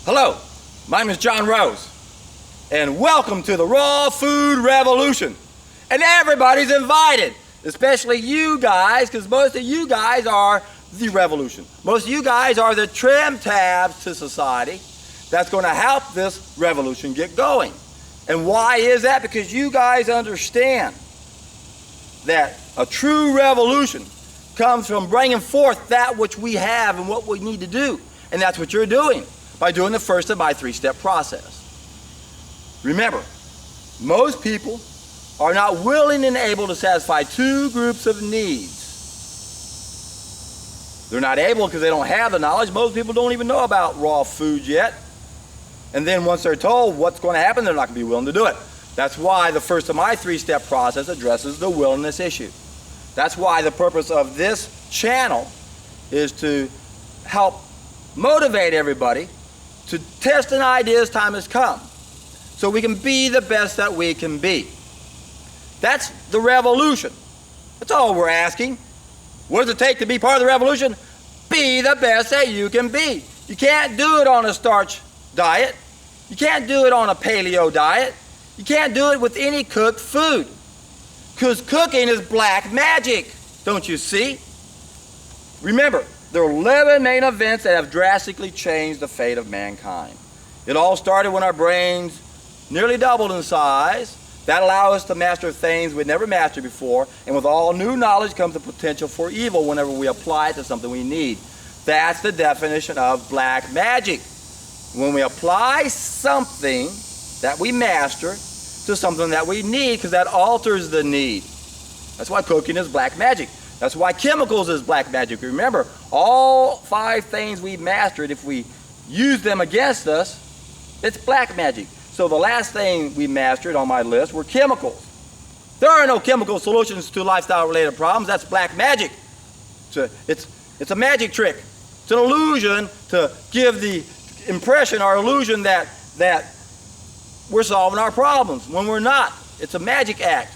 Hello, my name is John Rose, and welcome to the Raw Food Revolution. And everybody's invited, especially you guys, because most of you guys are the revolution. Most of you guys are the trim tabs to society that's going to help this revolution get going. And why is that? Because you guys understand that a true revolution comes from bringing forth that which we have and what we need to do. And that's what you're doing by doing the first of my three-step process. Remember, most people are not willing and able to satisfy two groups of needs. They're not able because they don't have the knowledge. Most people don't even know about raw foods yet. And then once they're told what's going to happen, they're not going to be willing to do it. That's why the first of my three-step process addresses the willingness issue. That's why the purpose of this channel is to help motivate everybody to test an idea as time has come, so we can be the best that we can be. That's the revolution. That's all we're asking. What does it take to be part of the revolution? Be the best that you can be. You can't do it on a starch diet. You can't do it on a paleo diet. You can't do it with any cooked food. Because cooking is black magic, don't you see? Remember, there are 11 main events that have drastically changed the fate of mankind. It all started when our brains nearly doubled in size. That allowed us to master things we'd never mastered before, and with all new knowledge comes the potential for evil whenever we apply it to something we need. That's the definition of black magic. When we apply something that we master to something that we need, because that alters the need. That's why cooking is black magic. That's why chemicals is black magic. Remember, all 5 things we mastered, if we use them against us, it's black magic. So the last thing we mastered on my list were chemicals. There are no chemical solutions to lifestyle-related problems. That's black magic. It's a magic trick. It's an illusion to give the impression or illusion that we're solving our problems when we're not. It's a magic act.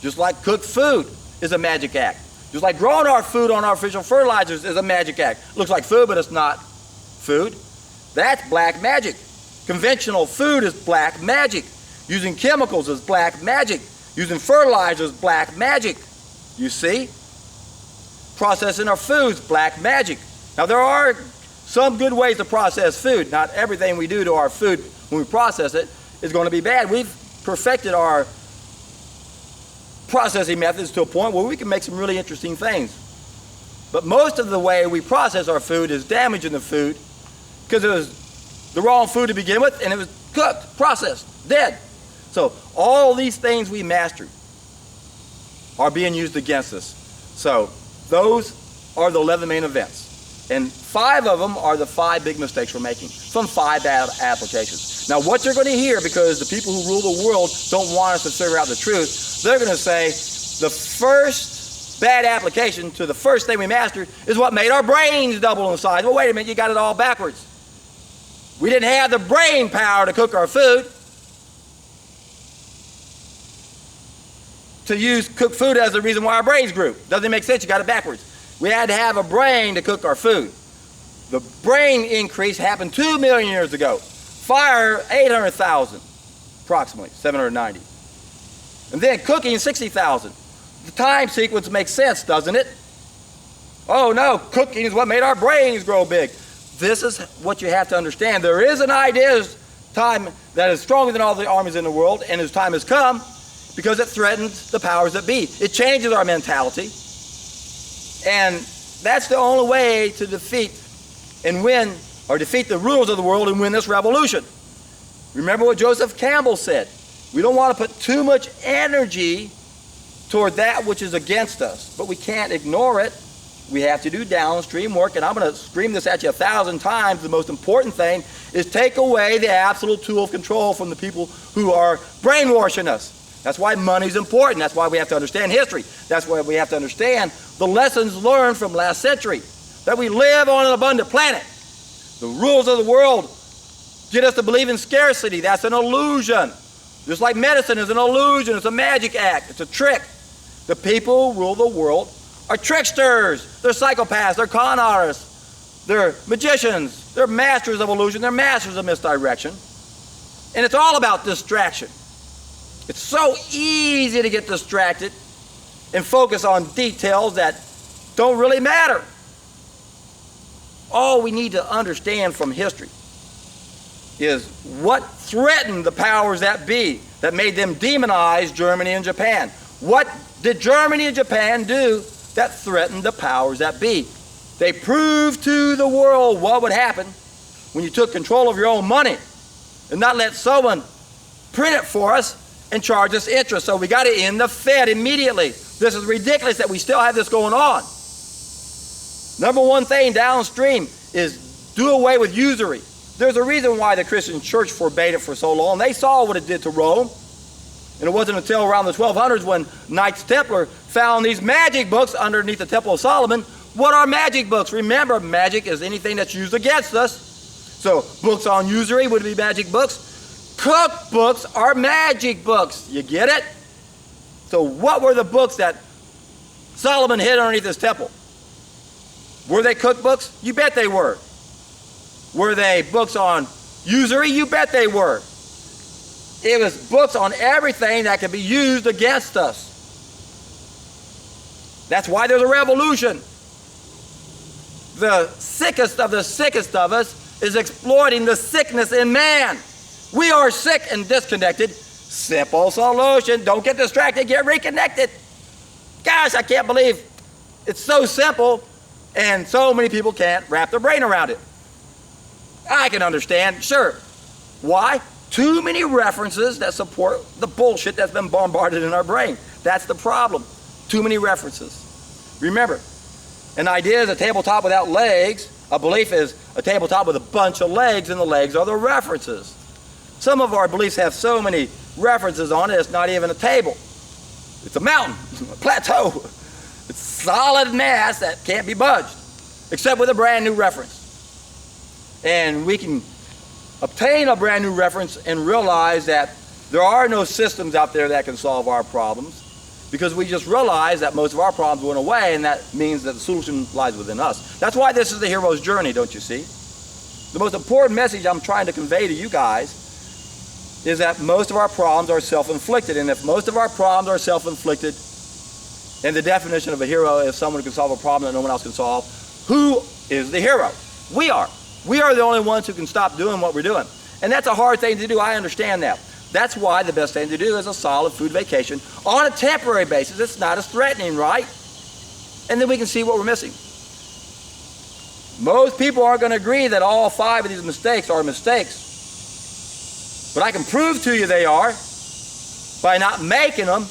Just like cooked food is a magic act. Just like growing our food on artificial fertilizers is a magic act. Looks like food, but it's not food. That's black magic. Conventional food is black magic. Using chemicals is black magic. Using fertilizers is black magic. You see? Processing our foods, black magic. Now there are some good ways to process food. Not everything we do to our food when we process it is going to be bad. We've perfected our processing methods to a point where we can make some really interesting things. But most of the way we process our food is damaging the food because it was the wrong food to begin with and it was cooked, processed, dead. So all these things we mastered are being used against us. So those are the 11 main events. And 5 of them are the 5 big mistakes we're making from 5 bad applications. Now what you're going to hear, because the people who rule the world don't want us to figure out the truth, they're going to say the first bad application to the first thing we mastered is what made our brains double in size. Well, wait a minute, you got it all backwards. We didn't have the brain power to cook our food. To use cooked food as the reason why our brains grew. Doesn't make sense, you got it backwards. We had to have a brain to cook our food. The brain increase happened 2 million years ago. Fire, 800,000, approximately, 790. And then cooking, 60,000. The time sequence makes sense, doesn't it? Oh no, cooking is what made our brains grow big. This is what you have to understand. There is an idea time that is stronger than all the armies in the world, and its time has come because it threatens the powers that be. It changes our mentality. And that's the only way to defeat and win, or defeat the rulers of the world and win this revolution. Remember what Joseph Campbell said. We don't want to put too much energy toward that which is against us, but we can't ignore it. We have to do downstream work, and I'm going to scream this at you 1,000 times. The most important thing is take away the absolute tool of control from the people who are brainwashing us. That's why money's important. That's why we have to understand history. That's why we have to understand the lessons learned from last century, that we live on an abundant planet. The rules of the world get us to believe in scarcity. That's an illusion. Just like medicine is an illusion. It's a magic act. It's a trick. The people who rule the world are tricksters. They're psychopaths. They're con artists. They're magicians. They're masters of illusion. They're masters of misdirection. And it's all about distraction. It's so easy to get distracted and focus on details that don't really matter. All we need to understand from history is what threatened the powers that be that made them demonize Germany and Japan. What did Germany and Japan do that threatened the powers that be? They proved to the world what would happen when you took control of your own money and not let someone print it for us and charge us interest. So we got to end the Fed immediately. This is ridiculous that we still have this going on. Number one thing downstream is do away with usury. There's a reason why the Christian church forbade it for so long. They saw what it did to Rome. And it wasn't until around the 1200s when Knights Templar found these magic books underneath the Temple of Solomon. What are magic books? Remember, magic is anything that's used against us. So books on usury would be magic books. Cookbooks are magic books. You get it? So what were the books that Solomon hid underneath his temple? Were they cookbooks? You bet they were. Were they books on usury? You bet they were. It was books on everything that could be used against us. That's why there's a revolution. The sickest of us is exploiting the sickness in man. We are sick and disconnected. Simple solution. Don't get distracted, get reconnected. Gosh, I can't believe it's so simple and so many people can't wrap their brain around it. I can understand, sure. Why? Too many references that support the bullshit that's been bombarded in our brain. That's the problem. Too many references. Remember, an idea is a tabletop without legs. A belief is a tabletop with a bunch of legs, and the legs are the references. Some of our beliefs have so many references on it, it's not even a table. It's a mountain, a plateau. It's solid mass that can't be budged, except with a brand new reference. And we can obtain a brand new reference and realize that there are no systems out there that can solve our problems, because we just realize that most of our problems went away, and that means that the solution lies within us. That's why this is the hero's journey, don't you see? The most important message I'm trying to convey to you guys is that most of our problems are self-inflicted. And if most of our problems are self-inflicted, and the definition of a hero is someone who can solve a problem that no one else can solve, who is the hero? We are. We are the only ones who can stop doing what we're doing. And that's a hard thing to do. I understand that. That's why the best thing to do is a solid food vacation on a temporary basis. It's not as threatening, right? And then we can see what we're missing. Most people aren't going to agree that all 5 of these mistakes are mistakes. But I can prove to you they are by not making them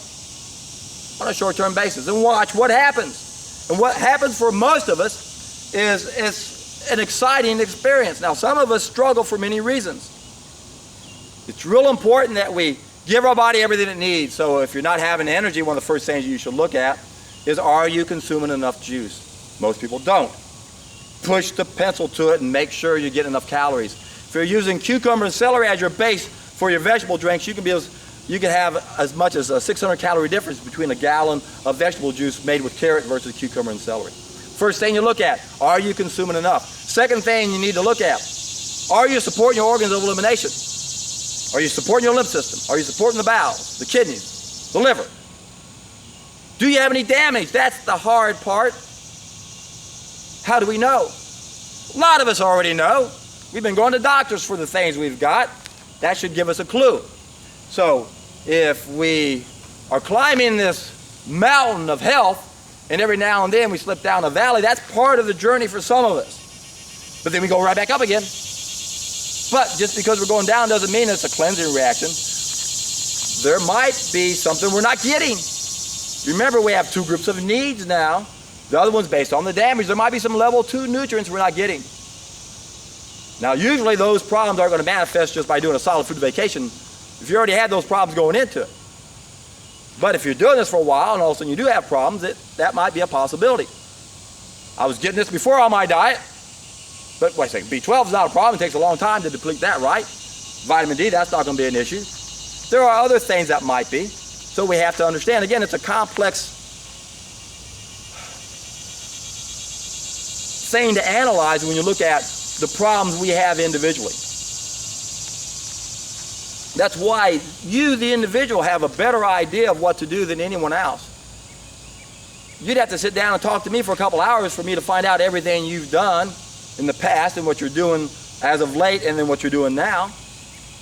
on a short-term basis. And watch what happens. And what happens for most of us is an exciting experience. Now, some of us struggle for many reasons. It's real important that we give our body everything it needs. So if you're not having energy, one of the first things you should look at is, are you consuming enough juice? Most people don't. Push the pencil to it and make sure you get enough calories. If you're using cucumber and celery as your base for your vegetable drinks, you can have as much as a 600 calorie difference between a gallon of vegetable juice made with carrot versus cucumber and celery. First thing you look at, are you consuming enough? Second thing you need to look at, are you supporting your organs of elimination? Are you supporting your lymph system? Are you supporting the bowels, the kidneys, the liver? Do you have any damage? That's the hard part. How do we know? A lot of us already know. We've been going to doctors for the things we've got. That should give us a clue. So if we are climbing this mountain of health, and every now and then we slip down a valley, that's part of the journey for some of us. But then we go right back up again. But just because we're going down doesn't mean it's a cleansing reaction. There might be something we're not getting. Remember, we have 2 groups of needs now. The other one's based on the damage. There might be some level 2 nutrients we're not getting. Now, usually those problems aren't going to manifest just by doing a solid food vacation if you already had those problems going into it. But if you're doing this for a while and all of a sudden you do have problems, that might be a possibility. I was getting this before on my diet, but wait a second, B12 is not a problem. It takes a long time to deplete that, right? Vitamin D, that's not going to be an issue. There are other things that might be. So we have to understand, again, it's a complex thing to analyze when you look at the problems we have individually. That's why you, the individual, have a better idea of what to do than anyone else. You'd have to sit down and talk to me for a couple hours for me to find out everything you've done in the past and what you're doing as of late and then what you're doing now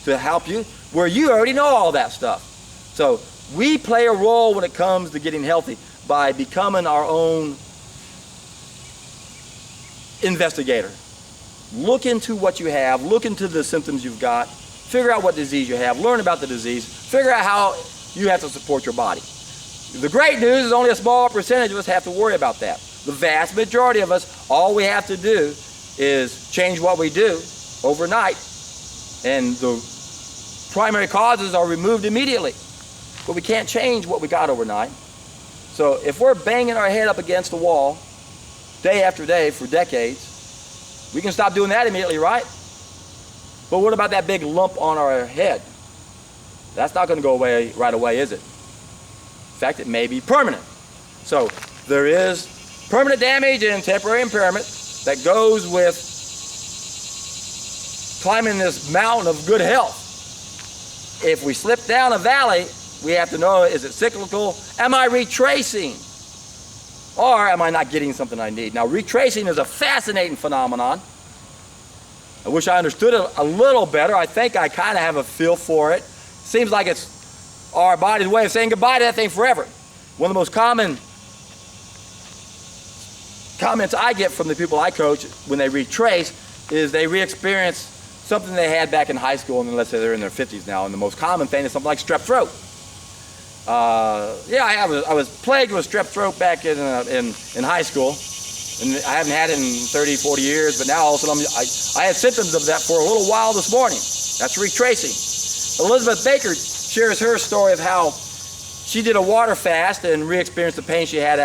to help you, where you already know all that stuff. So we play a role when it comes to getting healthy by becoming our own investigator. Look into what you have, look into the symptoms you've got, figure out what disease you have, learn about the disease, figure out how you have to support your body. The great news is only a small percentage of us have to worry about that. The vast majority of us, all we have to do is change what we do overnight, and the primary causes are removed immediately. But we can't change what we got overnight. So if we're banging our head up against the wall day after day for decades, we can stop doing that immediately, right? But what about that big lump on our head? That's not going to go away right away, is it? In fact, it may be permanent. So there is permanent damage and temporary impairment that goes with climbing this mountain of good health. If we slip down a valley, we have to know, is it cyclical? Am I retracing? Or am I not getting something I need? Now, retracing is a fascinating phenomenon. I wish I understood it a little better. I think I kind of have a feel for it. Seems like it's our body's way of saying goodbye to that thing forever. One of the most common comments I get from the people I coach when they retrace is they re-experience something they had back in high school, and let's say they're in their 50s now, and the most common thing is something like strep throat. I was plagued with strep throat back in high school, and I haven't had it in 30, 40 years, but now all of a sudden I had symptoms of that for a little while this morning. That's retracing. Elizabeth Baker shares her story of how she did a water fast and re-experienced the pain she had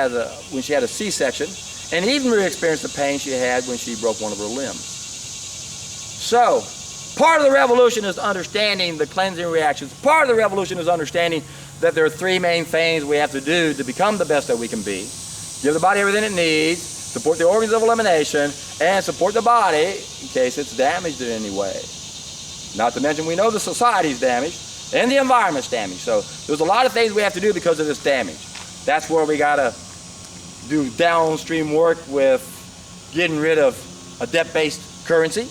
when she had a C-section, and even re-experienced the pain she had when she broke one of her limbs. So, part of the revolution is understanding the cleansing reactions. Part of the revolution is understanding that there are three main things we have to do to become the best that we can be. Give the body everything it needs, support the organs of elimination, and support the body in case it's damaged in any way. Not to mention, we know the society's damaged and the environment's damaged. So there's a lot of things we have to do because of this damage. That's where we gotta do downstream work with getting rid of a debt-based currency.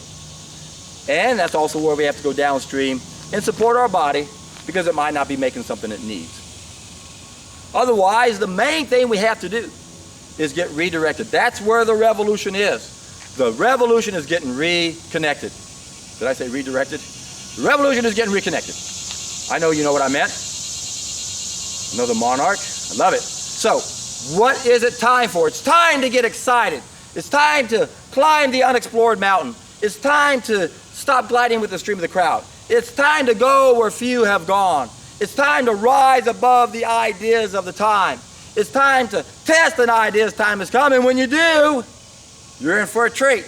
And that's also where we have to go downstream and support our body because it might not be making something it needs. Otherwise, the main thing we have to do is get redirected. That's where the revolution is. The revolution is getting reconnected. Did I say redirected? The revolution is getting reconnected. I know you know what I meant. Another monarch. I love it. So, what is it time for? It's time to get excited. It's time to climb the unexplored mountain. It's time to stop gliding with the stream of the crowd. It's time to go where few have gone. It's time to rise above the ideas of the time. It's time to test an idea as time has come, and when you do, you're in for a treat.